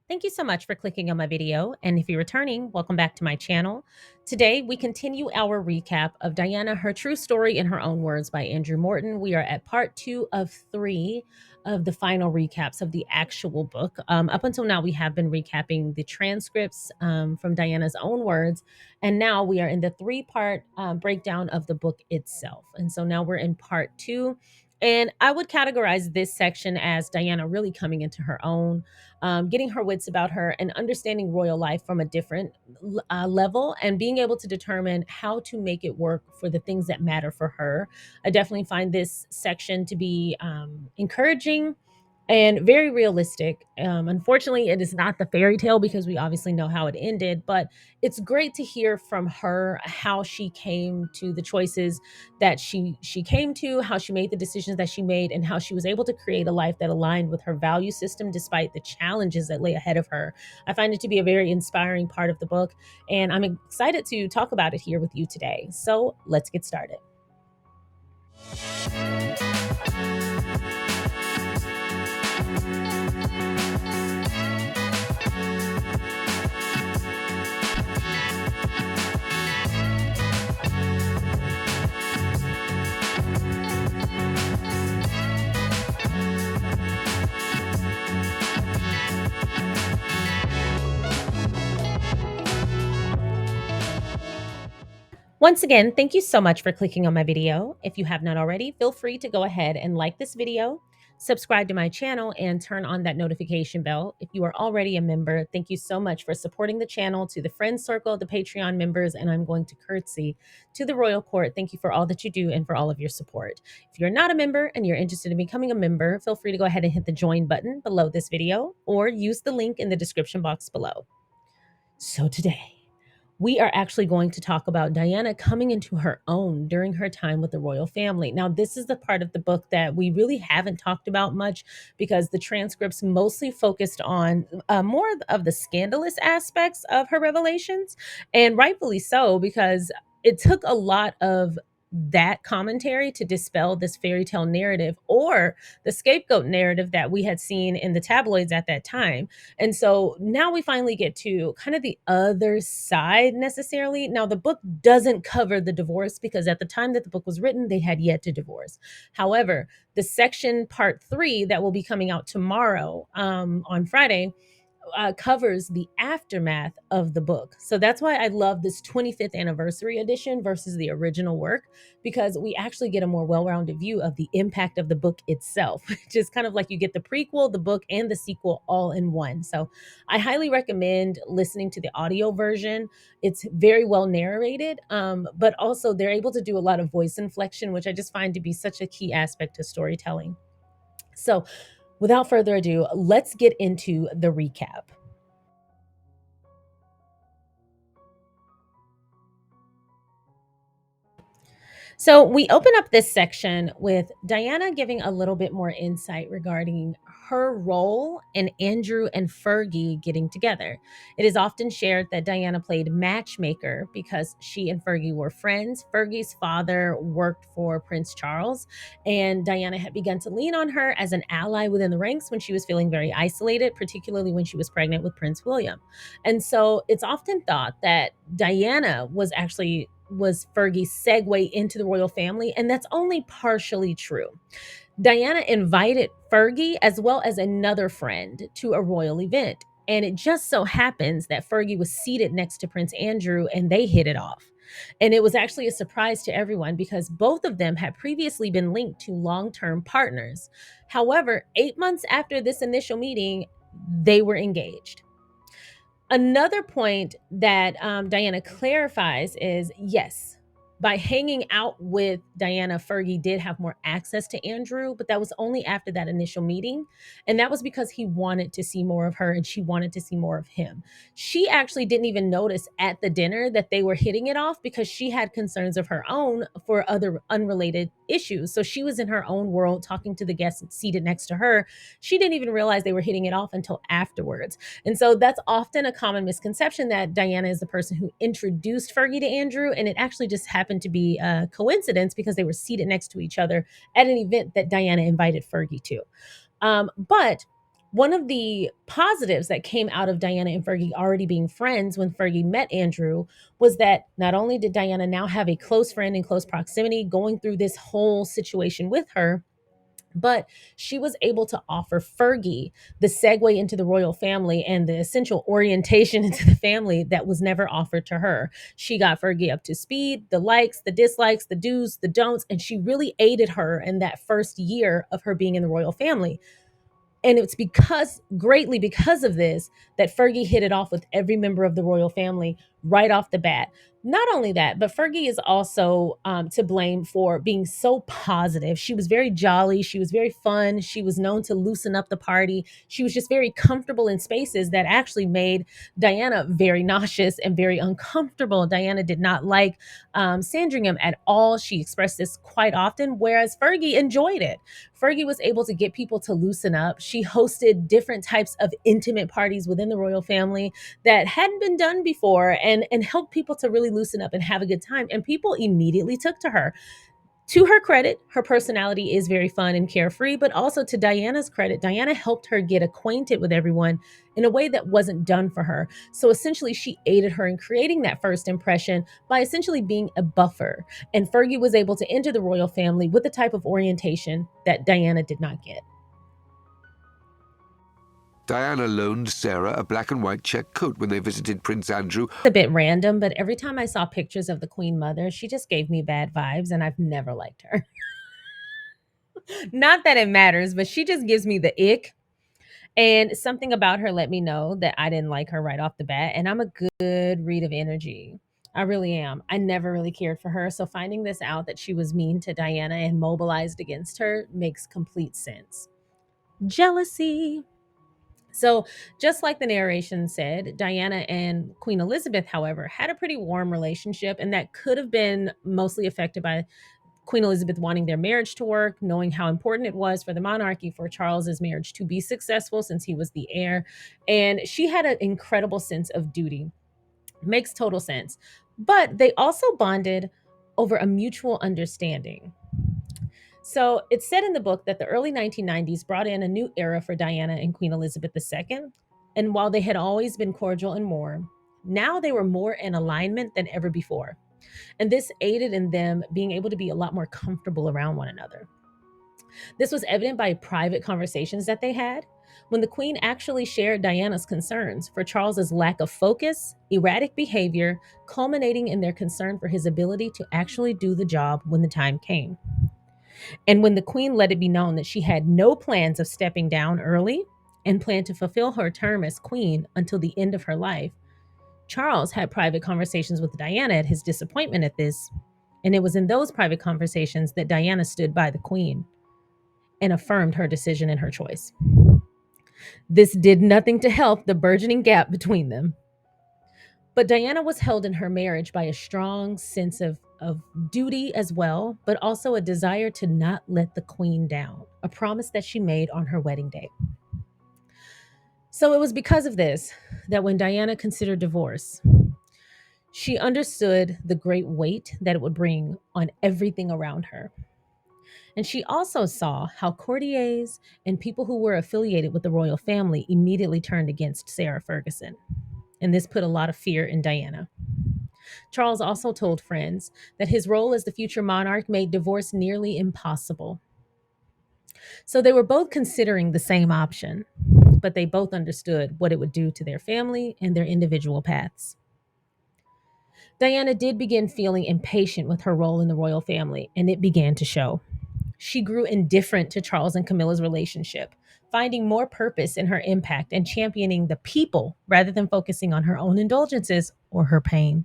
Thank you so much for clicking on my video. And if you're returning, welcome back to my channel. Today, we continue our recap of Diana, Her True Story in Her Own Words by Andrew Morton. We are at part 2 of 3 of the final recaps of the actual book. Up until now, we have been recapping the transcripts from Diana's own words. And now we are in the 3 part breakdown of the book itself. And so now we're in part 2. And I would categorize this section as Diana really coming into her own, getting her wits about her and understanding royal life from a different level and being able to determine how to make it work for the things that matter for her. I definitely find this section to be encouraging and very realistic. Unfortunately, it is not the fairy tale because we obviously know how it ended, but it's great to hear from her how she came to the choices that she came to, how she made the decisions that she made, and how she was able to create a life that aligned with her value system despite the challenges that lay ahead of her. I find it to be a very inspiring part of the book, and I'm excited to talk about it here with you today. So let's get started. Once again, thank you so much for clicking on my video. If you have not already, feel free to go ahead and like this video, subscribe to my channel, and turn on that notification bell. If you are already a member, thank you so much for supporting the channel. To the friend circle, the Patreon members, and I'm going to curtsy to the royal court. Thank you for all that you do and for all of your support. If you're not a member and you're interested in becoming a member, feel free to go ahead and hit the join button below this video or use the link in the description box below. So today, we are actually going to talk about Diana coming into her own during her time with the royal family. Now, this is the part of the book that we really haven't talked about much because the transcripts mostly focused on more of the scandalous aspects of her revelations, and rightfully so, because it took a lot of that commentary to dispel this fairy tale narrative or the scapegoat narrative that we had seen in the tabloids at that time. And so now we finally get to kind of the other side necessarily. Now, the book doesn't cover the divorce because at the time that the book was written, they had yet to divorce. However, the section part 3 that will be coming out tomorrow on Friday covers the aftermath of the book. So that's why I love this 25th anniversary edition versus the original work, because we actually get a more well-rounded view of the impact of the book itself. Just kind of like you get the prequel, the book, and the sequel all in one. So I highly recommend listening to the audio version. It's very well narrated, but also they're able to do a lot of voice inflection, which I just find to be such a key aspect to storytelling. So without further ado, let's get into the recap. So we open up this section with Diana giving a little bit more insight regarding her role in Andrew and Fergie getting together. It is often shared that Diana played matchmaker because she and Fergie were friends. Fergie's father worked for Prince Charles, and Diana had begun to lean on her as an ally within the ranks when she was feeling very isolated, particularly when she was pregnant with Prince William. And so it's often thought that Diana was Fergie's segue into the royal family, and that's only partially true. Diana invited Fergie as well as another friend to a royal event, and it just so happens that Fergie was seated next to Prince Andrew and they hit it off. And it was actually a surprise to everyone because both of them had previously been linked to long-term partners. However, 8 months after this initial meeting, they were engaged. Another point that Diana clarifies is yes, by hanging out with Diana, Fergie did have more access to Andrew, but that was only after that initial meeting. And that was because he wanted to see more of her and she wanted to see more of him. She actually didn't even notice at the dinner that they were hitting it off because she had concerns of her own for other unrelated issues. So she was in her own world talking to the guests seated next to her. She didn't even realize they were hitting it off until afterwards. And so that's often a common misconception that Diana is the person who introduced Fergie to Andrew. And it actually just happened to be a coincidence because they were seated next to each other at an event that Diana invited Fergie to. But One of the positives that came out of Diana and Fergie already being friends when Fergie met Andrew was that not only did Diana now have a close friend in close proximity going through this whole situation with her, but she was able to offer Fergie the segue into the royal family and the essential orientation into the family that was never offered to her. She got Fergie up to speed, the likes, the dislikes, the do's, the don'ts, and she really aided her in that first year of her being in the royal family. And it's greatly because of this, that Fergie hit it off with every member of the royal family right off the bat. Not only that, but Fergie is also to blame for being so positive. She was very jolly. She was very fun. She was known to loosen up the party. She was just very comfortable in spaces that actually made Diana very nauseous and very uncomfortable. Diana did not like Sandringham at all. She expressed this quite often, whereas Fergie enjoyed it. Fergie was able to get people to loosen up. She hosted different types of intimate parties within the royal family that hadn't been done before, and helped people to really loosen up and have a good time. And people immediately took to her. To her credit, her personality is very fun and carefree, but also to Diana's credit, Diana helped her get acquainted with everyone in a way that wasn't done for her. So essentially, she aided her in creating that first impression by essentially being a buffer. And Fergie was able to enter the royal family with the type of orientation that Diana did not get. Diana loaned Sarah a black and white check coat when they visited Prince Andrew. A bit random, but every time I saw pictures of the Queen Mother, she just gave me bad vibes, and I've never liked her. Not that it matters, but she just gives me the ick. And something about her let me know that I didn't like her right off the bat. And I'm a good read of energy. I really am. I never really cared for her. So finding this out that she was mean to Diana and mobilized against her makes complete sense. Jealousy. So, just like the narration said, Diana and Queen Elizabeth, however, had a pretty warm relationship, and that could have been mostly affected by Queen Elizabeth wanting their marriage to work, knowing how important it was for the monarchy for Charles's marriage to be successful since he was the heir. And she had an incredible sense of duty. Makes total sense. But they also bonded over a mutual understanding. So it's said in the book that the early 1990s brought in a new era for Diana and Queen Elizabeth II. And while they had always been cordial and warm, now they were more in alignment than ever before. And this aided in them being able to be a lot more comfortable around one another. This was evident by private conversations that they had when the Queen actually shared Diana's concerns for Charles's lack of focus, erratic behavior, culminating in their concern for his ability to actually do the job when the time came. And when the Queen let it be known that she had no plans of stepping down early and planned to fulfill her term as Queen until the end of her life, Charles had private conversations with Diana at his disappointment at this, and it was in those private conversations that Diana stood by the Queen and affirmed her decision and her choice. This did nothing to help the burgeoning gap between them. But Diana was held in her marriage by a strong sense of duty as well, but also a desire to not let the Queen down, a promise that she made on her wedding day. So it was because of this that when Diana considered divorce, she understood the great weight that it would bring on everything around her. And she also saw how courtiers and people who were affiliated with the royal family immediately turned against Sarah Ferguson. And this put a lot of fear in Diana. Charles also told friends that his role as the future monarch made divorce nearly impossible. So they were both considering the same option, but they both understood what it would do to their family and their individual paths. Diana did begin feeling impatient with her role in the royal family, and it began to show. She grew indifferent to Charles and Camilla's relationship, finding more purpose in her impact and championing the people rather than focusing on her own indulgences or her pain.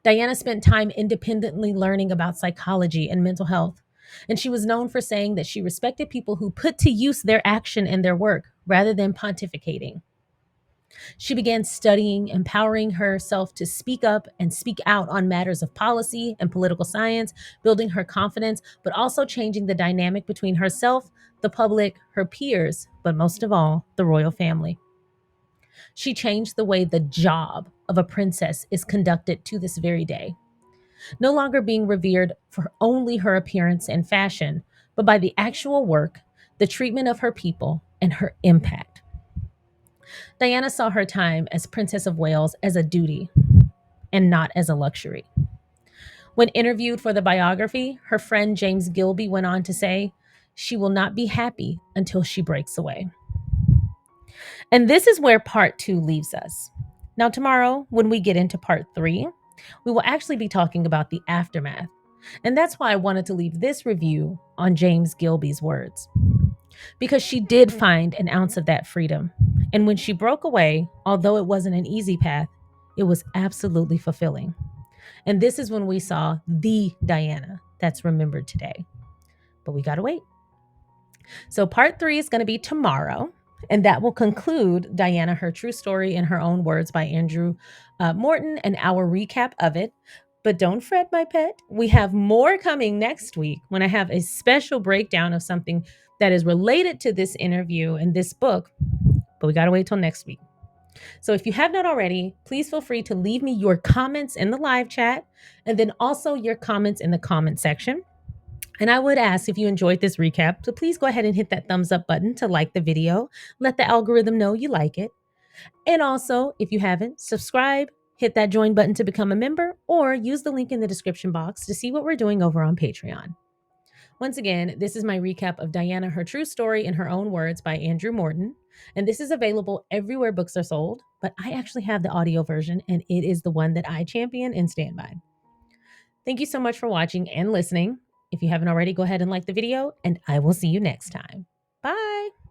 Diana spent time independently learning about psychology and mental health, and she was known for saying that she respected people who put to use their action and their work rather than pontificating. She began studying, empowering herself to speak up and speak out on matters of policy and political science, building her confidence, but also changing the dynamic between herself, the public, her peers, but most of all, the royal family. She changed the way the job of a princess is conducted to this very day, no longer being revered for only her appearance and fashion, but by the actual work, the treatment of her people, and her impact. Diana saw her time as Princess of Wales as a duty and not as a luxury. When interviewed for the biography, her friend James Gilby went on to say, "She will not be happy until she breaks away." And this is where part 2 leaves us. Now, tomorrow, when we get into part 3, we will actually be talking about the aftermath. And that's why I wanted to leave this review on James Gilby's words. Because she did find an ounce of that freedom. And when she broke away, although it wasn't an easy path, it was absolutely fulfilling. And this is when we saw the Diana that's remembered today. But we got to wait. So part 3 is going to be tomorrow. And that will conclude Diana, Her True Story in Her Own Words by Andrew Morton, and our recap of it. But don't fret, my pet. We have more coming next week when I have a special breakdown of something that is related to this interview and this book. But we got to wait till next week. So if you have not already, please feel free to leave me your comments in the live chat and then also your comments in the comment section. And I would ask, if you enjoyed this recap, to please go ahead and hit that thumbs up button to like the video. Let the algorithm know you like it. And also, if you haven't, subscribe, hit that join button to become a member, or use the link in the description box to see what we're doing over on Patreon. Once again, this is my recap of Diana, Her True Story in Her Own Words by Andrew Morton. And this is available everywhere books are sold, but I actually have the audio version, and it is the one that I champion and stand by. Thank you so much for watching and listening. If you haven't already, go ahead and like the video, and I will see you next time. Bye.